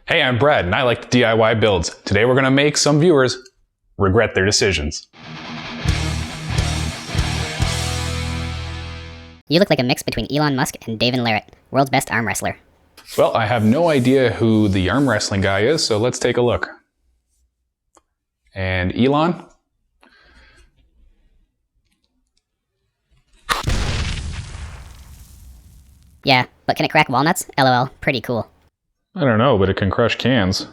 Hey, I'm Brad, and I like to DIY builds. Today we're going to make some viewers regret their decisions. You look like a mix between Elon Musk and David Larrett, world's best arm wrestler. Well, I have no idea who the arm wrestling guy is, so let's take a look. And Elon? Yeah, but can it crack walnuts? LOL, pretty cool. I don't know, but it can crush cans.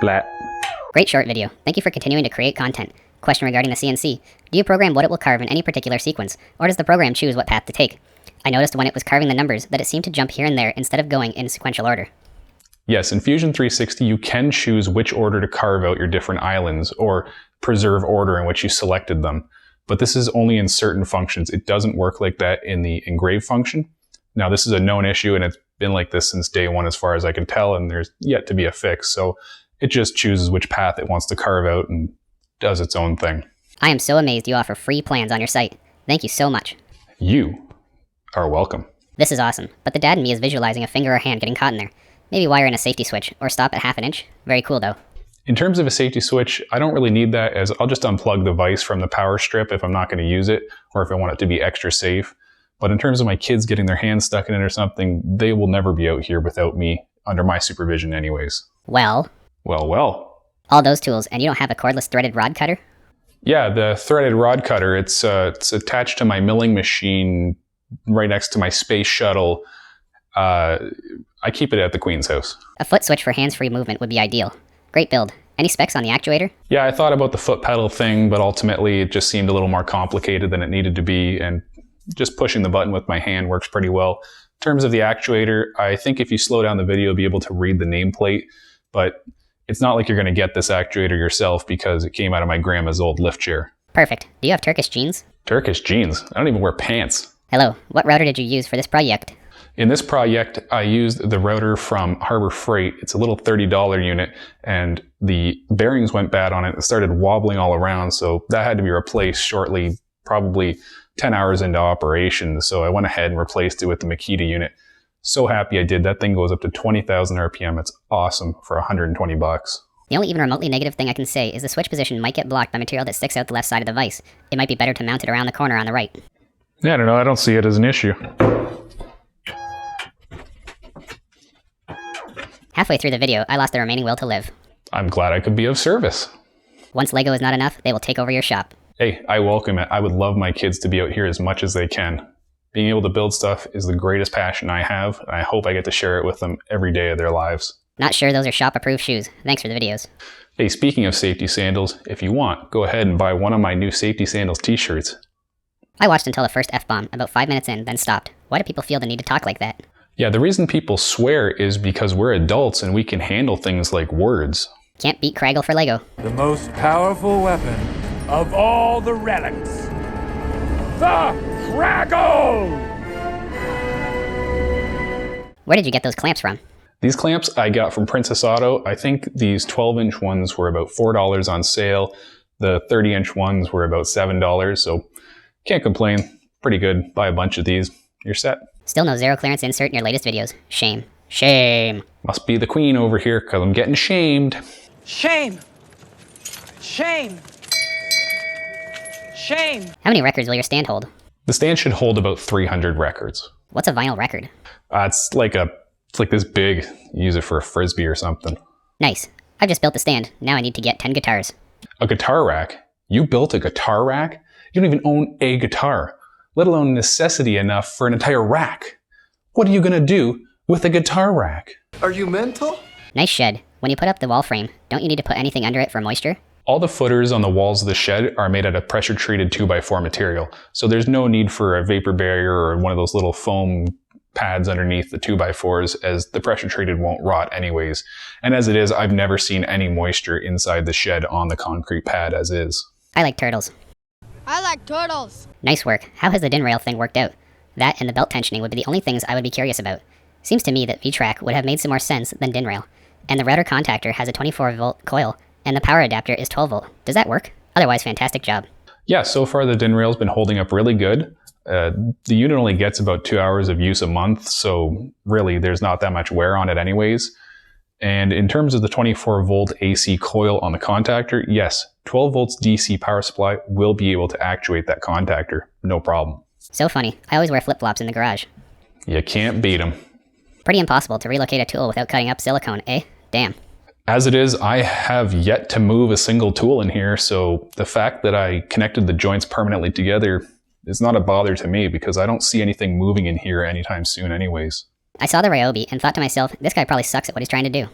Blat. Great short video. Thank you for continuing to create content. Question regarding the CNC. Do you program what it will carve in any particular sequence, or does the program choose what path to take? I noticed when it was carving the numbers that it seemed to jump here and there instead of going in sequential order. Yes, in Fusion 360 you can choose which order to carve out your different islands, or preserve order in which you selected them. But this is only in certain functions. It doesn't work like that in the engrave function. Now this is a known issue and it's been like this since day one as far as I can tell, and there's yet to be a fix. So it just chooses which path it wants to carve out and does its own thing. I am so amazed you offer free plans on your site. Thank you so much. You are welcome. This is awesome, but the dad in me is visualizing a finger or hand getting caught in there. Maybe wire in a safety switch, or stop at 1/2 inch. Very cool though. In terms of a safety switch, I don't really need that, as I'll just unplug the vise from the power strip if I'm not going to use it, or if I want it to be extra safe. But in terms of my kids getting their hands stuck in it or something, they will never be out here without me, under my supervision anyways. Well. All those tools, and you don't have a cordless threaded rod cutter? Yeah, the threaded rod cutter, it's attached to my milling machine right next to my space shuttle. I keep it at the Queen's house. A foot switch for hands-free movement would be ideal. Great build. Any specs on the actuator? Yeah, I thought about the foot pedal thing, but ultimately it just seemed a little more complicated than it needed to be, and just pushing the button with my hand works pretty well. In terms of the actuator, I think if you slow down the video, you'll be able to read the nameplate, but it's not like you're going to get this actuator yourself because it came out of my grandma's old lift chair. Perfect. Do you have Turkish jeans? Turkish jeans? I don't even wear pants. Hello. What router did you use for this project? In this project, I used the router from Harbor Freight. It's a little $30 unit, and the bearings went bad on it. It started wobbling all around, so that had to be replaced shortly, probably 10 hours into operation. So I went ahead and replaced it with the Makita unit. So happy I did. That thing goes up to 20,000 RPM. It's awesome for 120 bucks. The only even remotely negative thing I can say is the switch position might get blocked by material that sticks out the left side of the vise. It might be better to mount it around the corner on the right. Yeah, I don't know. I don't see it as an issue. Halfway through the video, I lost the remaining will to live. I'm glad I could be of service. Once Lego is not enough, they will take over your shop. Hey, I welcome it. I would love my kids to be out here as much as they can. Being able to build stuff is the greatest passion I have, and I hope I get to share it with them every day of their lives. Not sure those are shop-approved shoes. Thanks for the videos. Hey, speaking of safety sandals, if you want, go ahead and buy one of my new safety sandals t-shirts. I watched until the first F-bomb, about 5 minutes in, then stopped. Why do people feel the need to talk like that? Yeah, the reason people swear is because we're adults and we can handle things like words. Can't beat Craggle for Lego. The most powerful weapon of all the relics. The Craggle! Where did you get those clamps from? These clamps I got from Princess Auto. I think these 12-inch ones were about $4 on sale. The 30-inch ones were about $7, so can't complain. Pretty good. Buy a bunch of these. You're set. Still no zero clearance insert in your latest videos. Shame. Shame. Must be the Queen over here, because I'm getting shamed. Shame. Shame. Shame. How many records will your stand hold? The stand should hold about 300 records. What's a vinyl record? It's like this big. You use it for a frisbee or something. Nice. I've just built the stand. Now I need to get 10 guitars. A guitar rack? You built a guitar rack? You don't even own a guitar, let alone necessity enough for an entire rack. What are you gonna do with a guitar rack? Are you mental? Nice shed. When you put up the wall frame, don't you need to put anything under it for moisture? All the footers on the walls of the shed are made out of pressure-treated 2x4 material, so there's no need for a vapor barrier or one of those little foam pads underneath the 2x4s, as the pressure-treated won't rot anyways. And as it is, I've never seen any moisture inside the shed on the concrete pad as is. I like turtles. I like turtles. Nice work. How has the DIN rail thing worked out? That and the belt tensioning would be the only things I would be curious about. Seems to me that V-Track would have made some more sense than DIN rail. And the router contactor has a 24-volt coil, and the power adapter is 12-volt. Does that work? Otherwise, fantastic job. Yeah, so far the DIN rail's been holding up really good. The unit only gets about 2 hours of use a month, so really there's not that much wear on it anyways. And in terms of the 24 volt AC coil on the contactor, yes, 12 volts DC power supply will be able to actuate that contactor, no problem. So funny. I always wear flip-flops in the garage. You can't beat them. Pretty impossible to relocate a tool without cutting up silicone, eh? Damn. As it is, I have yet to move a single tool in here, so the fact that I connected the joints permanently together is not a bother to me because I don't see anything moving in here anytime soon anyways. I saw the Ryobi and thought to myself, this guy probably sucks at what he's trying to do.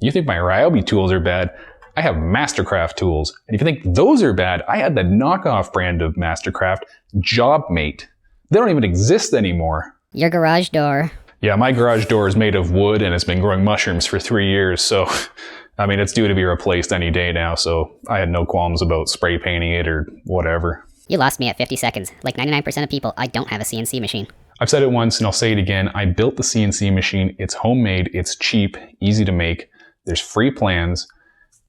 You think my Ryobi tools are bad? I have Mastercraft tools. And if you think those are bad, I had the knockoff brand of Mastercraft, JobMate. They don't even exist anymore. Your garage door. Yeah, my garage door is made of wood and it's been growing mushrooms for 3 years, so I mean, it's due to be replaced any day now, so I had no qualms about spray painting it or whatever. You lost me at 50 seconds. Like 99% of people, I don't have a CNC machine. I've said it once and I'll say it again. I built the CNC machine. It's homemade, it's cheap, easy to make. There's free plans.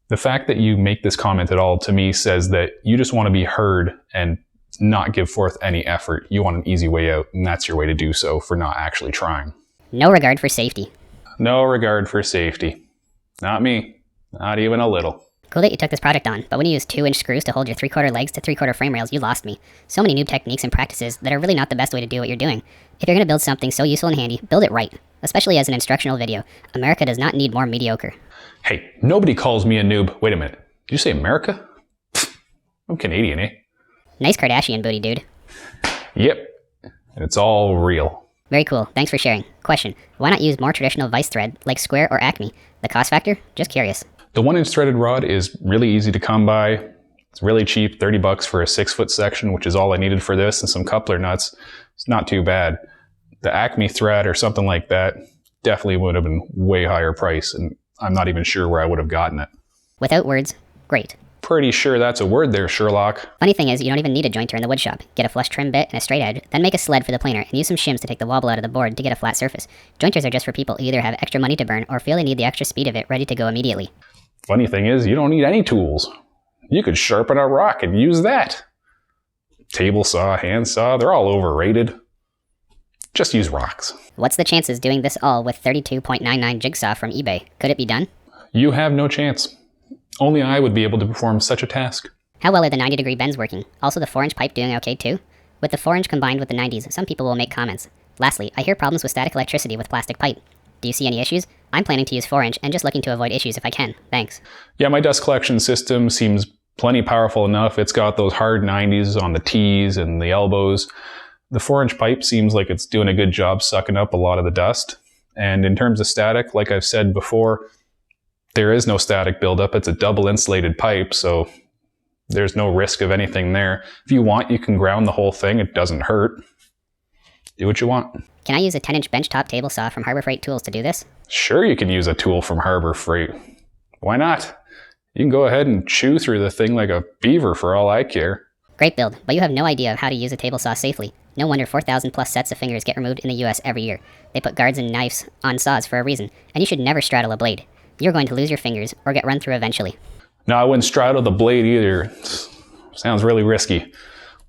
The fact that you make this comment at all to me says that you just want to be heard and not give forth any effort. You want an easy way out, and that's your way to do so for not actually trying. No regard for safety. No regard for safety. Not me. Not even a little. Cool that you took this project on, but when you use 2-inch screws to hold your 3/4 legs to 3/4 frame rails, you lost me. So many noob techniques and practices that are really not the best way to do what you're doing. If you're going to build something so useful and handy, build it right. Especially as an instructional video. America does not need more mediocre. Hey, nobody calls me a noob. Wait a minute. Did you say America? I'm Canadian, eh? Nice Kardashian booty, dude. Yep. And it's all real. Very cool. Thanks for sharing. Question. Why not use more traditional vice thread like Square or Acme? The cost factor? Just curious. The 1-inch threaded rod is really easy to come by. It's really cheap, $30 for a 6-foot section, which is all I needed for this, and some coupler nuts. It's not too bad. The Acme thread or something like that definitely would have been way higher price, and I'm not even sure where I would have gotten it. Without words, great. Pretty sure that's a word there, Sherlock. Funny thing is, you don't even need a jointer in the woodshop. Get a flush trim bit and a straight edge, then make a sled for the planer, and use some shims to take the wobble out of the board to get a flat surface. Jointers are just for people who either have extra money to burn or feel they need the extra speed of it ready to go immediately. Funny thing is, you don't need any tools. You could sharpen a rock and use that. Table saw, hand saw, they're all overrated. Just use rocks. What's the chances doing this all with 32.99 jigsaw from eBay? Could it be done? You have no chance. Only I would be able to perform such a task. How well are the 90-degree bends working? Also the 4-inch pipe doing okay too? With the 4-inch combined with the 90s, some people will make comments. Lastly, I hear problems with static electricity with plastic pipe. Do you see any issues? I'm planning to use 4-inch and just looking to avoid issues if I can. Thanks. Yeah, my dust collection system seems plenty powerful enough. It's got those hard 90s on the T's and the elbows. The 4-inch pipe seems like it's doing a good job sucking up a lot of the dust. And in terms of static, like I've said before, there is no static buildup. It's a double insulated pipe, so there's no risk of anything there. If you want, you can ground the whole thing. It doesn't hurt. Do what you want. Can I use a 10-inch benchtop table saw from Harbor Freight Tools to do this? Sure, you can use a tool from Harbor Freight. Why not? You can go ahead and chew through the thing like a beaver for all I care. Great build, but you have no idea of how to use a table saw safely. No wonder 4,000 plus sets of fingers get removed in the US every year. They put guards and knives on saws for a reason, and you should never straddle a blade. You're going to lose your fingers or get run through eventually. No, I wouldn't straddle the blade either. Sounds really risky.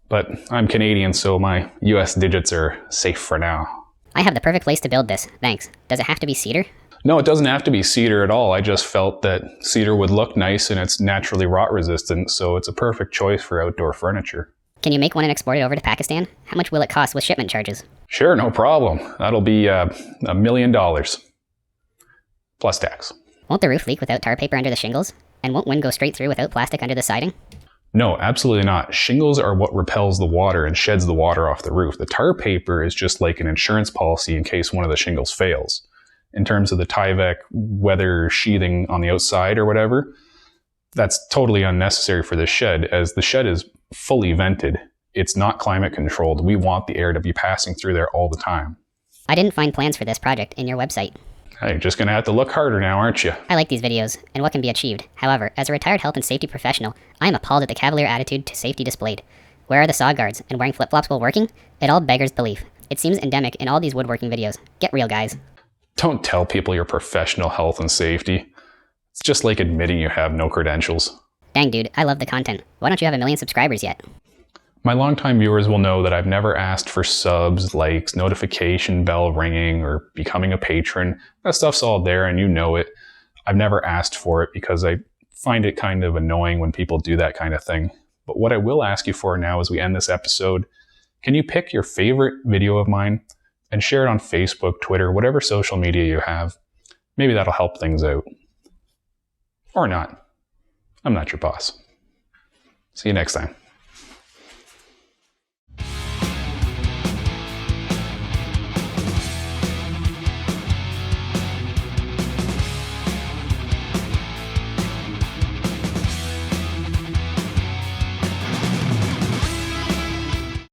But I'm Canadian, so my US digits are safe for now. I have the perfect place to build this, thanks. Does it have to be cedar? No, it doesn't have to be cedar at all. I just felt that cedar would look nice and it's naturally rot resistant, so it's a perfect choice for outdoor furniture. Can you make one and export it over to Pakistan? How much will it cost with shipment charges? Sure, no problem. That'll be $1 million. Plus tax. Won't the roof leak without tar paper under the shingles? And won't wind go straight through without plastic under the siding? No, absolutely not. Shingles are what repels the water and sheds the water off the roof. The tar paper is just like an insurance policy in case one of the shingles fails. In terms of the Tyvek weather sheathing on the outside or whatever, that's totally unnecessary for this shed, as the shed is fully vented. It's not climate controlled. We want the air to be passing through there all the time. I didn't find plans for this project in your website. You're just going to have to look harder now, aren't you? I like these videos and what can be achieved. However, as a retired health and safety professional, I am appalled at the cavalier attitude to safety displayed. Where are the saw guards, and wearing flip-flops while working? It all beggars belief. It seems endemic in all these woodworking videos. Get real, guys. Don't tell people you're professional health and safety. It's just like admitting you have no credentials. Dang, dude, I love the content. Why don't you have 1 million subscribers yet? My longtime viewers will know that I've never asked for subs, likes, notification bell ringing, or becoming a patron. That stuff's all there and you know it. I've never asked for it because I find it kind of annoying when people do that kind of thing. But what I will ask you for now as we end this episode, can you pick your favorite video of mine and share it on Facebook, Twitter, whatever social media you have? Maybe that'll help things out. Or not. I'm not your boss. See you next time.